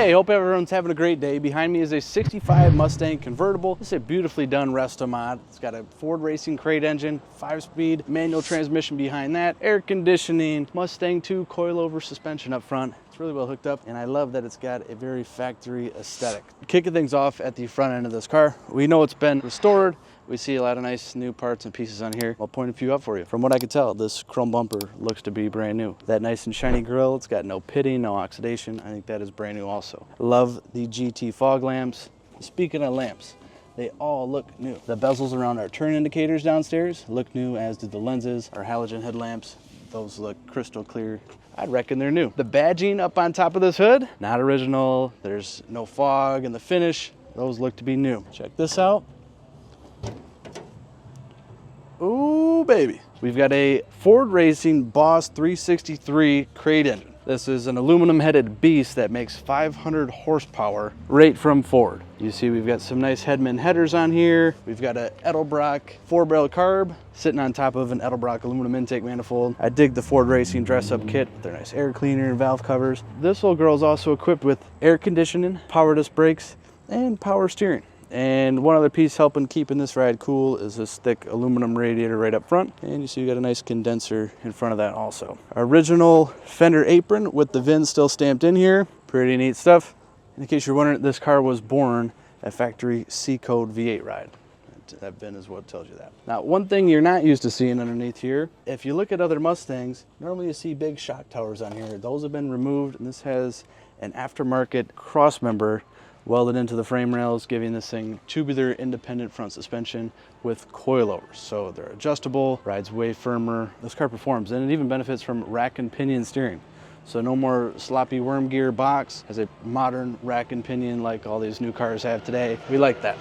Hey, hope everyone's having a great day. Behind me is a 65 Mustang Convertible. It's a beautifully done resto mod. It's got a Ford Racing crate engine, 5-speed manual transmission behind that, air conditioning, Mustang II coilover suspension up front. It's really well hooked up, and I love that it's got a very factory aesthetic. Kicking things off at the front end of this car, we know it's been restored. We see a lot of nice new parts and pieces on here. I'll point a few up for you. From what I can tell, this chrome bumper looks to be brand new. That nice and shiny grille, it's got no pitting, no oxidation. I think that is brand new also. Love the GT fog lamps. Speaking of lamps, they all look new. The bezels around our turn indicators downstairs look new, as do the lenses. Our halogen headlamps, those look crystal clear. I'd reckon they're new. The badging up on top of this hood, not original. There's no fog in the finish. Those look to be new. Check this out. Ooh, baby. We've got a Ford Racing Boss 363 crate engine. This is an aluminum headed beast that makes 500 horsepower right from Ford. You see we've got some nice Hedman headers on here. We've got a Edelbrock 4-barrel carb sitting on top of an Edelbrock aluminum intake manifold. I dig the Ford Racing dress up kit with their nice air cleaner and valve covers. This little girl is also equipped with air conditioning, power disc brakes, and power steering. And one other piece helping keeping this ride cool is this thick aluminum radiator right up front. And you see you got a nice condenser in front of that also. Original fender apron with the VIN still stamped in here. Pretty neat stuff. In case you're wondering, this car was born a factory C-code V8 ride. That VIN is what tells you that. Now, one thing you're not used to seeing underneath here, if you look at other Mustangs, normally you see big shock towers on here. Those have been removed, and this has an aftermarket cross member welded into the frame rails, giving this thing tubular independent front suspension with coilovers. So they're adjustable, rides way firmer. This car performs, and it even benefits from rack and pinion steering. So no more sloppy worm gear box, has a modern rack and pinion like all these new cars have today. We like that.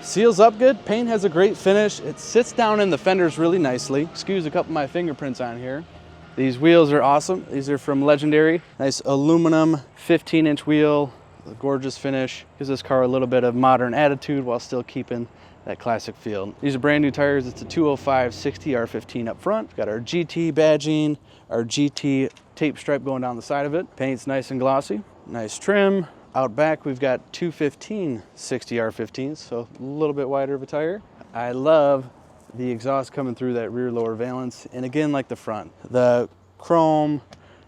Seals up good, paint has a great finish. It sits down in the fenders really nicely. Excuse a couple of my fingerprints on here. These wheels are awesome. These are from Legendary. Nice aluminum 15-inch wheel, a gorgeous finish. Gives this car a little bit of modern attitude while still keeping that classic feel. These are brand new tires. It's a 205 60R15 up front. Got our GT badging, our GT tape stripe going down the side of it. Paint's nice and glossy. Nice trim. Out back, we've got 215 60R15s, so a little bit wider of a tire. I love the exhaust coming through that rear lower valance, and again, like the front, the chrome,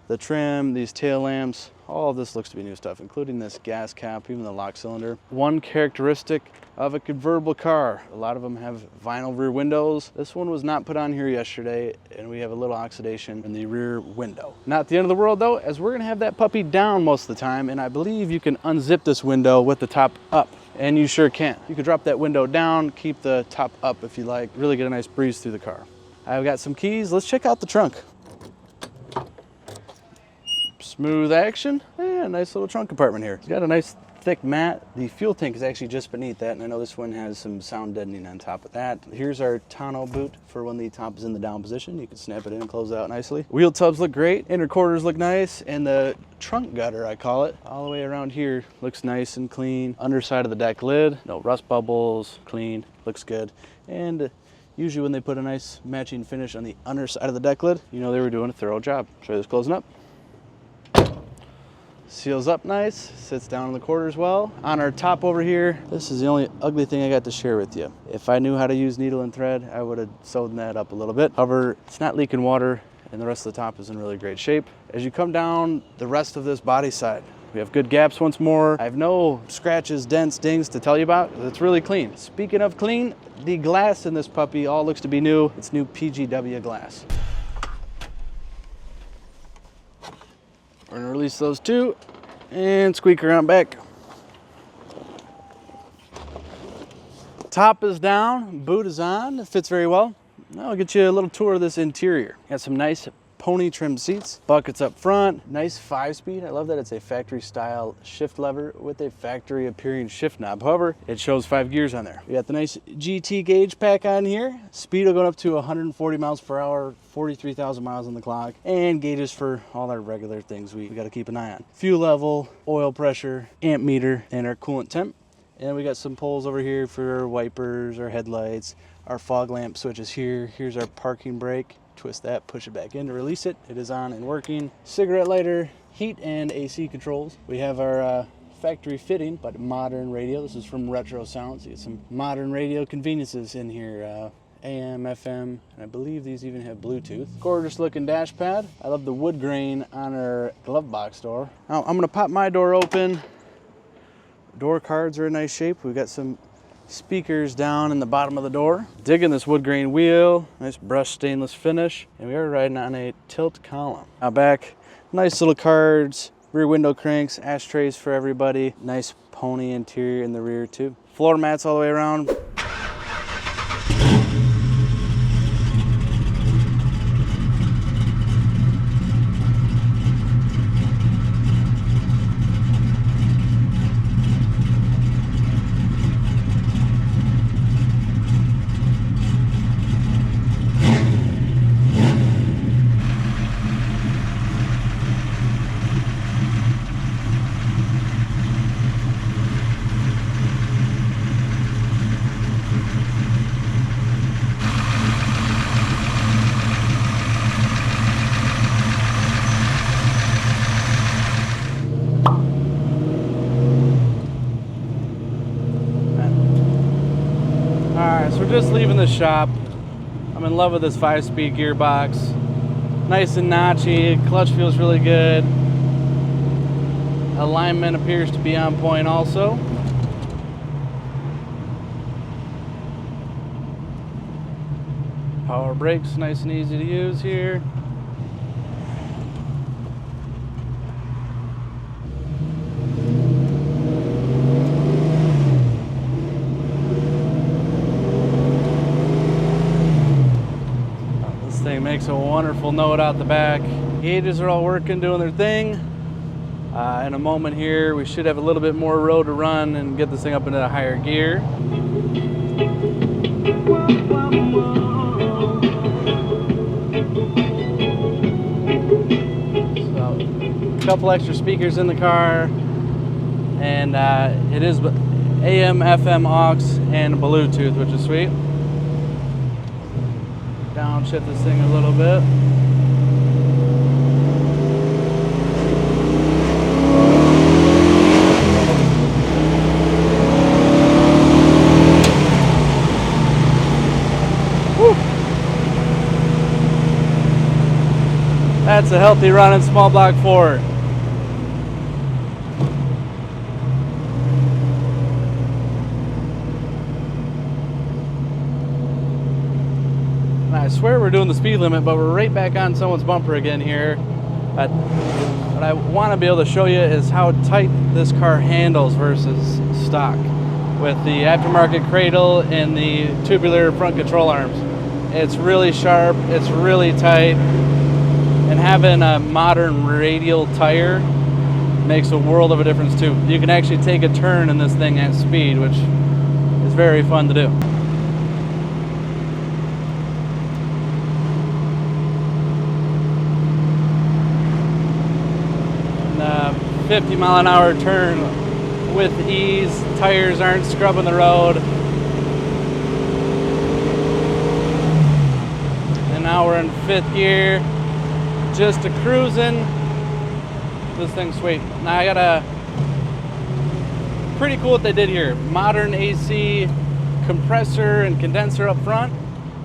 the trim, these tail lamps, all of this looks to be new stuff, including this gas cap, even the lock cylinder. One characteristic of a convertible car, a lot of them have vinyl rear windows. This one was not put on here yesterday, and we have a little oxidation in the rear window. Not the end of the world though, as we're gonna have that puppy down most of the time, and I believe you can unzip this window with the top up. And you sure can. You can drop that window down, keep the top up if you like, really get a nice breeze through the car. I've got some keys. Let's check out the trunk. Smooth action. Yeah, nice little trunk compartment here. It's got a nice thick mat. The fuel tank is actually just beneath that, and I know this one has some sound deadening on top of that. Here's our tonneau boot for when the top is in the down position. You can snap it in and close it out nicely. Wheel tubs look great. Inner quarters look nice, and the trunk gutter, I call it, all the way around here looks nice and clean. Underside of the deck lid, no rust bubbles, clean, looks good. And usually when they put a nice matching finish on the underside of the deck lid, you know they were doing a thorough job. Show you this closing up. Seals up nice, sits down in the quarters well. On our top over here, this is the only ugly thing I got to share with you. If I knew how to use needle and thread, I would have sewed that up a little bit. However, it's not leaking water, and the rest of the top is in really great shape. As you come down the rest of this body side, we have good gaps once more. I have no scratches, dents, dings to tell you about. It's really clean. Speaking of clean, the glass in this puppy all looks to be new. It's new PGW glass. We're gonna release those two and squeak around back. Top is down, boot is on, it fits very well. Now I'll get you a little tour of this interior. Got some nice pony trim seats, buckets up front, nice 5-speed. I love that it's a factory style shift lever with a factory appearing shift knob. However, it shows 5 gears on there. We got the nice GT gauge pack on here. Speed will go up to 140 miles per hour, 43,000 miles on the clock, and gauges for all our regular things we got to keep an eye on. Fuel level, oil pressure, amp meter, and our coolant temp. And we got some poles over here for our wipers, our headlights, our fog lamp switches here. Here's our parking brake. Twist that, push it back in to release it. It is on and working. Cigarette lighter, heat and AC controls. We have our factory fitting but modern radio. This is from Retro Sounds. You get some modern radio conveniences in here. AM, FM, and I believe these even have Bluetooth. Gorgeous looking dash pad. I love the wood grain on our glove box door. Now I'm gonna pop my door open. Door cards are in nice shape. We've got some speakers down in the bottom of the door. Digging this wood grain wheel, nice brushed stainless finish, and we are riding on a tilt column. Out back, nice little cards, rear window cranks, ashtrays for everybody. Nice pony interior in the rear too. Floor mats all the way around. So we're just leaving the shop. I'm in love with this 5-speed gearbox. Nice and notchy, clutch feels really good. Alignment appears to be on point also. Power brakes, nice and easy to use here. Makes a wonderful note out the back. Gauges are all working, doing their thing. In a moment here, we should have a little bit more road to run and get this thing up into a higher gear. So, a couple extra speakers in the car, and it is AM, FM, aux, and Bluetooth, which is sweet. Downshift this thing a little bit. Woo. That's a healthy running small block Ford. I swear we're doing the speed limit, but we're right back on someone's bumper again here. What I want to be able to show you is how tight this car handles versus stock. With the aftermarket cradle and the tubular front control arms. It's really sharp, it's really tight, and having a modern radial tire makes a world of a difference too. You can actually take a turn in this thing at speed, which is very fun to do. 50-mile-an-hour turn with ease. Tires aren't scrubbing the road. And now we're in 5th gear, just a cruising. This thing's sweet. Now I got a pretty cool what they did here. Modern AC compressor and condenser up front,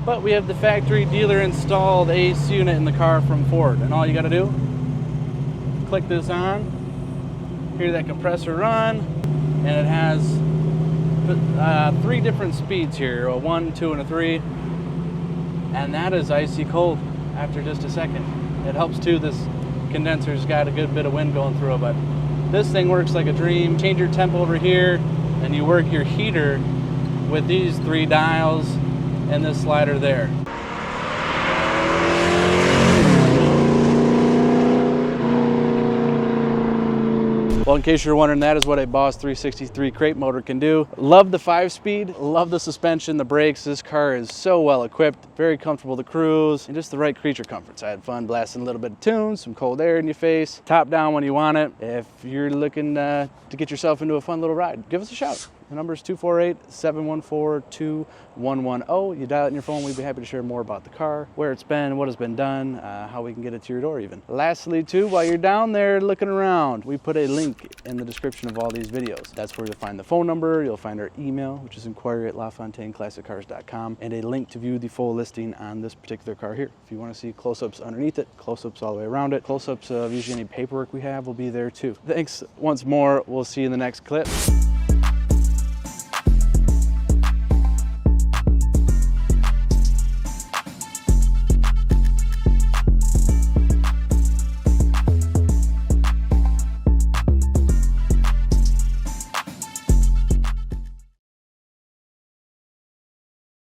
but we have the factory dealer installed AC unit in the car from Ford. And all you got to do, click this on. Hear that compressor run, and it has 3 different speeds here, a 1, 2, and a 3, and that is icy cold after just a second. It helps too, this condenser's got a good bit of wind going through it, but this thing works like a dream. Change your temp over here, and you work your heater with these 3 dials and this slider there. Well, in case you're wondering, that is what a Boss 363 crate motor can do. Love the 5-speed, love the suspension, the brakes. This car is so well equipped, very comfortable to cruise, and just the right creature comforts. I had fun blasting a little bit of tunes, some cold air in your face, top down when you want it. If you're looking to get yourself into a fun little ride, give us a shout. The number is 248-714-2110. You dial it in your phone, we'd be happy to share more about the car, where it's been, what has been done, how we can get it to your door even. Lastly too, while you're down there looking around, we put a link in the description of all these videos. That's where you'll find the phone number, you'll find our email, which is inquiry@LaFontaineClassicCars.com, and a link to view the full listing on this particular car here. If you want to see close-ups underneath it, close-ups all the way around it, close-ups of usually any paperwork we have will be there too. Thanks once more. We'll see you in the next clip.